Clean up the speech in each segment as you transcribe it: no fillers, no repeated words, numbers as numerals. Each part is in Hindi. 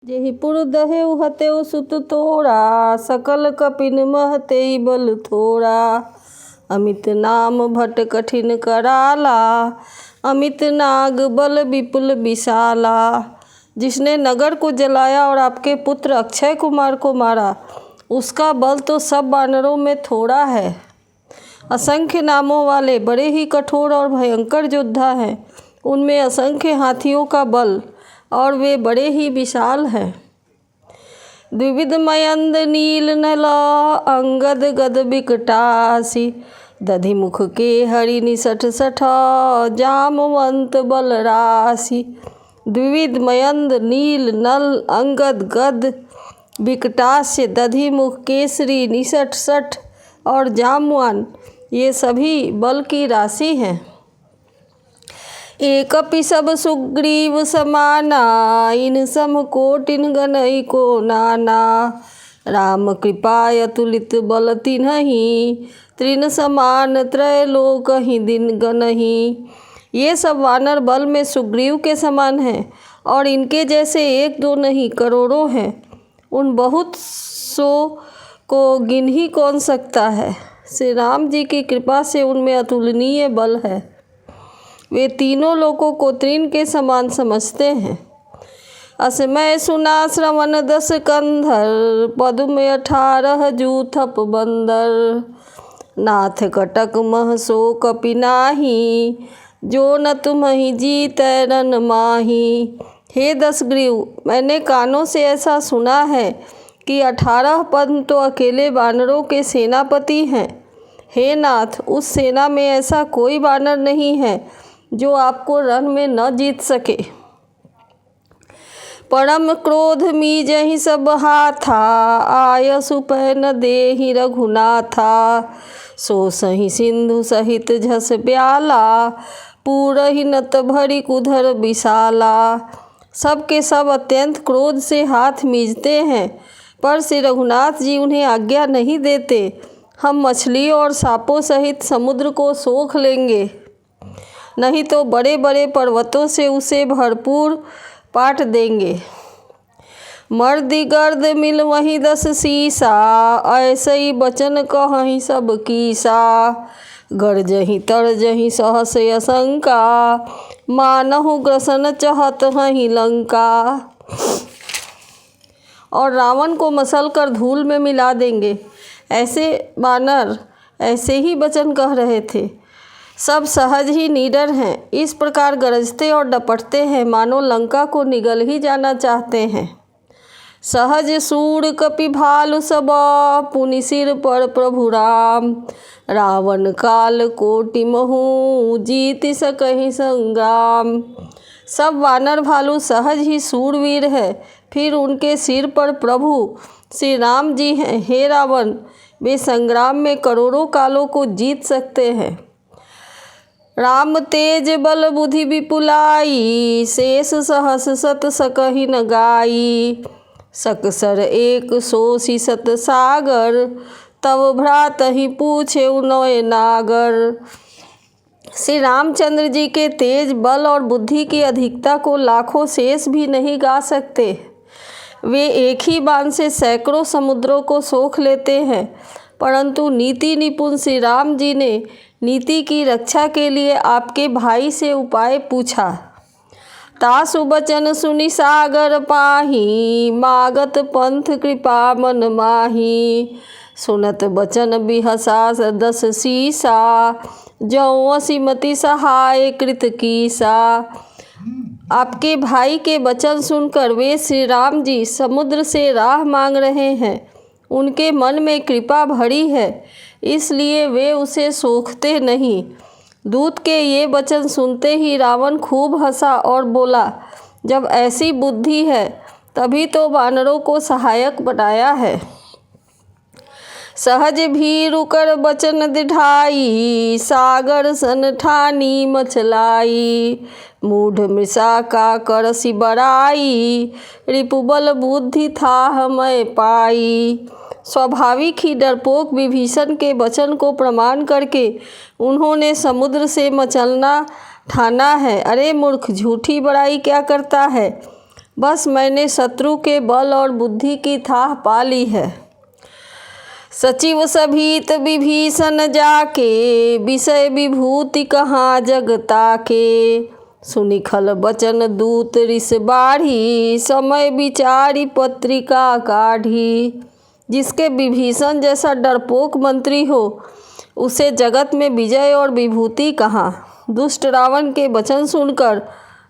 जेहि पुर दहेउ हतेउ सुत तोरा, सकल कपिन महतेइ बल थोरा। अमित नाम भट कठिन कराला, अमित नाग बल विपुल विशाला। जिसने नगर को जलाया और आपके पुत्र अक्षय कुमार को मारा, उसका बल तो सब वानरों में थोड़ा है। असंख्य नामों वाले बड़े ही कठोर और भयंकर योद्धा हैं। उनमें असंख्य हाथियों का बल और वे बड़े ही विशाल हैं। द्विविध मयंद नील नल अंगद गद बिकटासी, दधि मुख के हरि निसठ सठ जामवंत बल राशि। द्विविध मयंद नील नल अंगद गद बिकटास्य, दधि मुख केसरी निसठ सठ और जामवान, ये सभी बल की राशि हैं। एकपि सब सुग्रीव समाना, इन सम कोटिन गनई को नाना। राम कृपाय तुलित बल तिन्हहि, तृण समान त्रैलोकहि दिन गनहि। ये सब वानर बल में सुग्रीव के समान हैं और इनके जैसे एक दो नहीं करोड़ों हैं। उन बहुत सो को गिन ही कौन सकता है। श्री राम जी की कृपा से उनमें अतुलनीय बल है। वे तीनों लोकों को तृण के समान समझते हैं। असमय सुना श्रवण दस कंधर, पदुम 18 जूथप बंदर। नाथ कटक मह सो कपि नाही, जो न तुम्हि जीतै रन माही। हे दशग्रीव, मैंने कानों से ऐसा सुना है कि 18 पद्म तो अकेले वानरों के सेनापति हैं। हे नाथ, उस सेना में ऐसा कोई वानर नहीं है जो आपको रण में न जीत सके। परम क्रोध मीजहि सब हाथा, आयसु पै न देहि रघुनाथा। सो सहि सिंधु सहित झस ब्याला, पूरहि नत भरी कुधर विशाला। सब के सब अत्यंत क्रोध से हाथ मीजते हैं, पर श्री रघुनाथ जी उन्हें आज्ञा नहीं देते। हम मछलियों और सांपों सहित समुद्र को सोख लेंगे, नहीं तो बड़े बड़े पर्वतों से उसे भरपूर पाट देंगे। मर्दि गर्द मिल वही 10 सीसा, ऐसे ही बचन कहहि सब कीसा। गरजहि तरजहि सहस असंका, मानहु ग्रसन चहत हहि लंका। और रावण को मसल कर धूल में मिला देंगे। ऐसे वानर ऐसे ही वचन कह रहे थे। सब सहज ही निडर हैं, इस प्रकार गरजते और डपटते हैं मानो लंका को निगल ही जाना चाहते हैं। सहज सूर कपि भालु सब, पुनि सिर पर प्रभु राम। रावण काल कोटि महु, जीत सकहि संग्राम। सब वानर भालू सहज ही सूरवीर है, फिर उनके सिर पर प्रभु श्री राम जी हैं। हे रावण, वे संग्राम में करोड़ों कालों को जीत सकते हैं। राम तेज बल बुद्धि विपुलाई, शेष सहस सत सकहि न गाई। सकसर एक सोषि सत सागर, तब भ्रातहि पूछे नय नागर। श्री रामचंद्र जी के तेज बल और बुद्धि की अधिकता को लाखों शेष भी नहीं गा सकते। वे एक ही बाण से सैकड़ों समुद्रों को सोख लेते हैं, परंतु नीति निपुण श्री राम जी ने नीति की रक्षा के लिए आपके भाई से उपाय पूछा। तासु बचन सुनि सागर पाही, मागत पंथ कृपा मन माही। सुनत बचन बिहसा 10 सीसा, जौ असिमति सहाय कृत कीसा। आपके भाई के वचन सुनकर वे श्री राम जी समुद्र से राह मांग रहे हैं। उनके मन में कृपा भरी है, इसलिए वे उसे सोखते नहीं। दूत के ये वचन सुनते ही रावण खूब हंसा और बोला, जब ऐसी बुद्धि है तभी तो वानरों को सहायक बनाया है। सहज भीरु कर बचन दिढ़ाई, सागर सन ठानी मछलाई। मूढ़ मृषा का करसि बड़ाई, रिपुबल बुद्धि थाह मैं पाई। स्वाभाविक ही डरपोक विभीषण के वचन को प्रमाण करके उन्होंने समुद्र से मचलना ठाना है। अरे मूर्ख, झूठी बड़ाई क्या करता है। बस मैंने शत्रु के बल और बुद्धि की थाह पा ली है। सचिव सभीत विभीषण जाके, विषय विभूति कहाँ जगता के। सुनि खल बचन दूत ऋष बाढ़ी, समय विचारी पत्रिका काढ़ी। जिसके विभीषण जैसा डरपोक मंत्री हो, उसे जगत में विजय और विभूति कहाँ। दुष्ट रावण के वचन सुनकर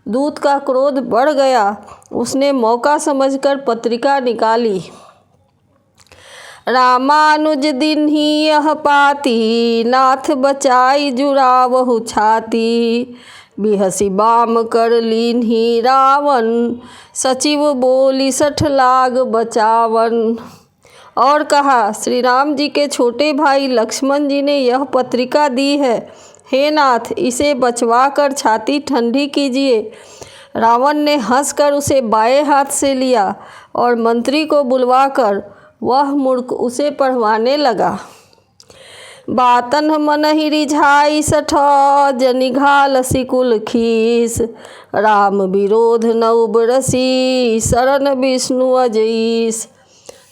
दूत का क्रोध बढ़ गया। उसने मौका समझकर पत्रिका निकाली। रामानुज दीन्ही यह पाती, नाथ बचाई जुड़ावहु छाती। बिहसी बाम कर लीन्ही रावण, सचिव बोली सठ लाग बचावन। और कहा, श्री राम जी के छोटे भाई लक्ष्मण जी ने यह पत्रिका दी है। हे नाथ, इसे बचवा कर छाती ठंडी कीजिए। रावण ने हंसकर उसे बाएं हाथ से लिया और मंत्री को बुलवाकर वह मूर्ख उसे पढ़वाने लगा। बातन मन ही रिझाई सठ, जनिघाल सिकुल खीस। राम विरोध नौ बरसी, शरण विष्णु अजईस।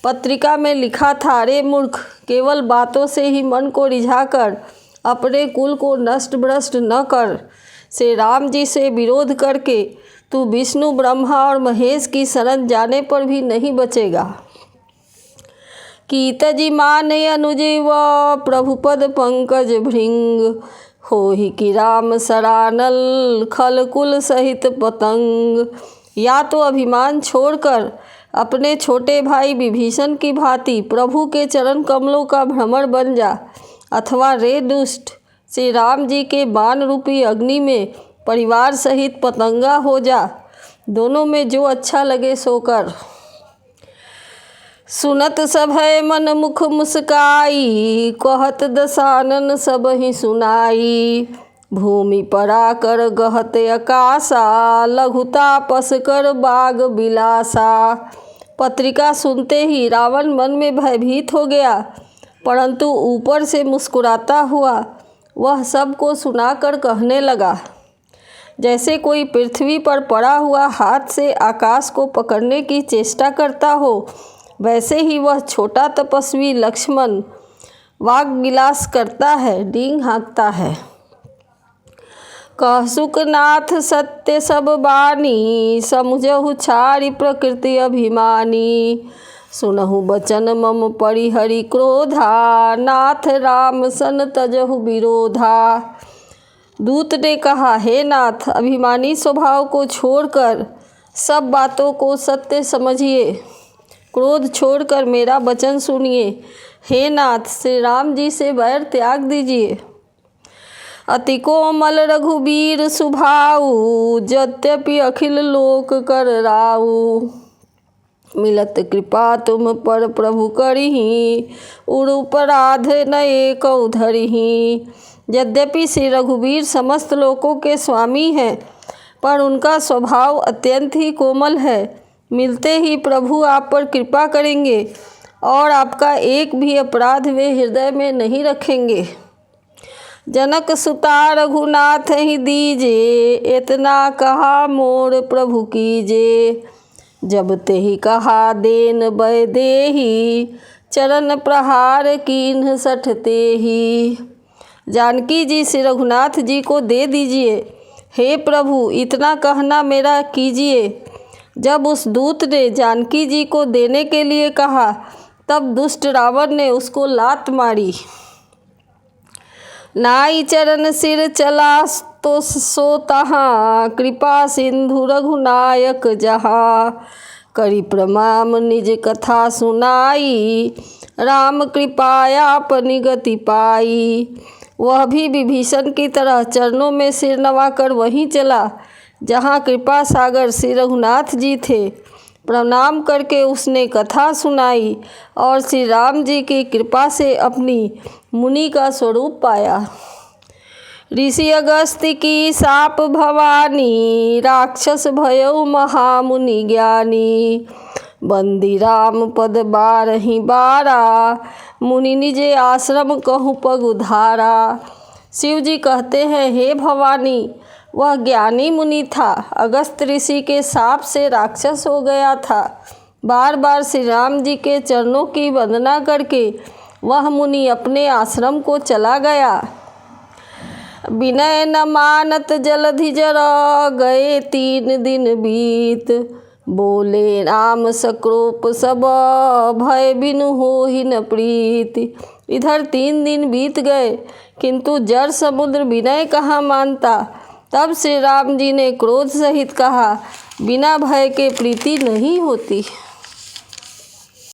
पत्रिका में लिखा था, रे मूर्ख, केवल बातों से ही मन को रिझाकर अपने कुल को नष्ट भ्रष्ट न कर। श्री राम जी से विरोध करके तू विष्णु ब्रह्मा और महेश की शरण जाने पर भी नहीं बचेगा। कीतजी माने अनुजीव, प्रभुपद पंकज भृंग। होहि कि राम सरानल, खल कुल सहित पतंग। या तो अभिमान छोड़कर अपने छोटे भाई विभीषण की भांति प्रभु के चरण कमलों का भ्रमर बन जा, अथवा रे दुष्ट, श्री राम जी के बाण रूपी अग्नि में परिवार सहित पतंगा हो जा। दोनों में जो अच्छा लगे सो कर। सुनत सभय मन मुख मुस्काई, कहत दसानन सब ही सुनाई। भूमि परा कर गहत आकाशा, लघुता पस कर बाग बिलासा। पत्रिका सुनते ही रावण मन में भयभीत हो गया, परंतु ऊपर से मुस्कुराता हुआ वह सबको सुनाकर कहने लगा, जैसे कोई पृथ्वी पर पड़ा हुआ हाथ से आकाश को पकड़ने की चेष्टा करता हो, वैसे ही वह छोटा तपस्वी लक्ष्मण वाग विलास करता है, डींग हाँकता है। कह सुकनाथ सत्य सब बानी, समुझहु छाड़ी प्रकृति अभिमानी। सुनहु बचन मम परिहरि क्रोधा, नाथ राम सन तजहु विरोधा। दूत ने कहा, हे नाथ, अभिमानी स्वभाव को छोड़कर सब बातों को सत्य समझिए। क्रोध छोड़कर मेरा वचन सुनिए। हे नाथ, श्री राम जी से बैर त्याग दीजिए। अति कोमल रघुबीर सुभाऊ, यद्यपि अखिल लोक कर राऊ। मिलत कृपा तुम पर प्रभु करिही, उरुपराध नये कौ धरिही। यद्यपि श्री रघुबीर समस्त लोकों के स्वामी हैं, पर उनका स्वभाव अत्यंत ही कोमल है। मिलते ही प्रभु आप पर कृपा करेंगे और आपका एक भी अपराध वे हृदय में नहीं रखेंगे। जनक सुता रघुनाथ ही दीजे, इतना कहा मोर प्रभु कीजे। जब ते ही कहा देन बय देही, चरण प्रहार कीन्ह सठते ही। जानकी जी, श्री रघुनाथ जी को दे दीजिए। हे प्रभु, इतना कहना मेरा कीजिए। जब उस दूत ने जानकी जी को देने के लिए कहा, तब दुष्ट रावण ने उसको लात मारी। नाई चरण सिर चला तो सो तहाँ, कृपा सिंधु रघुनायक जहाँ। करी प्रमाम निज कथा सुनाई, राम कृपाया अपनी गति पाई। वह भी विभीषण की तरह चरणों में सिर नवाकर वहीं चला जहाँ कृपा सागर श्री रघुनाथ जी थे। प्रणाम करके उसने कथा सुनाई और श्री राम जी की कृपा से अपनी मुनि का स्वरूप पाया। ऋषि अगस्त्य की साप भवानी, राक्षस भयउ महामुनि ज्ञानी। बंदी राम पद बारहि बारा, मुनि निजे आश्रम कहूँ पग उधारा। शिव जी कहते हैं, हे भवानी, वह ज्ञानी मुनि था। अगस्त ऋषि के शाप से राक्षस हो गया था। बार बार श्री राम जी के चरणों की वंदना करके वह मुनि अपने आश्रम को चला गया। विनय न मानत जलधि जर, गए 3 दिन बीत। बोले राम सक्रोप सब, भय बिनु होहि न प्रीति। इधर 3 दिन बीत गए किंतु जर समुद्र विनय कहाँ मानता। तब श्री राम जी ने क्रोध सहित कहा, बिना भय के प्रीति नहीं होती।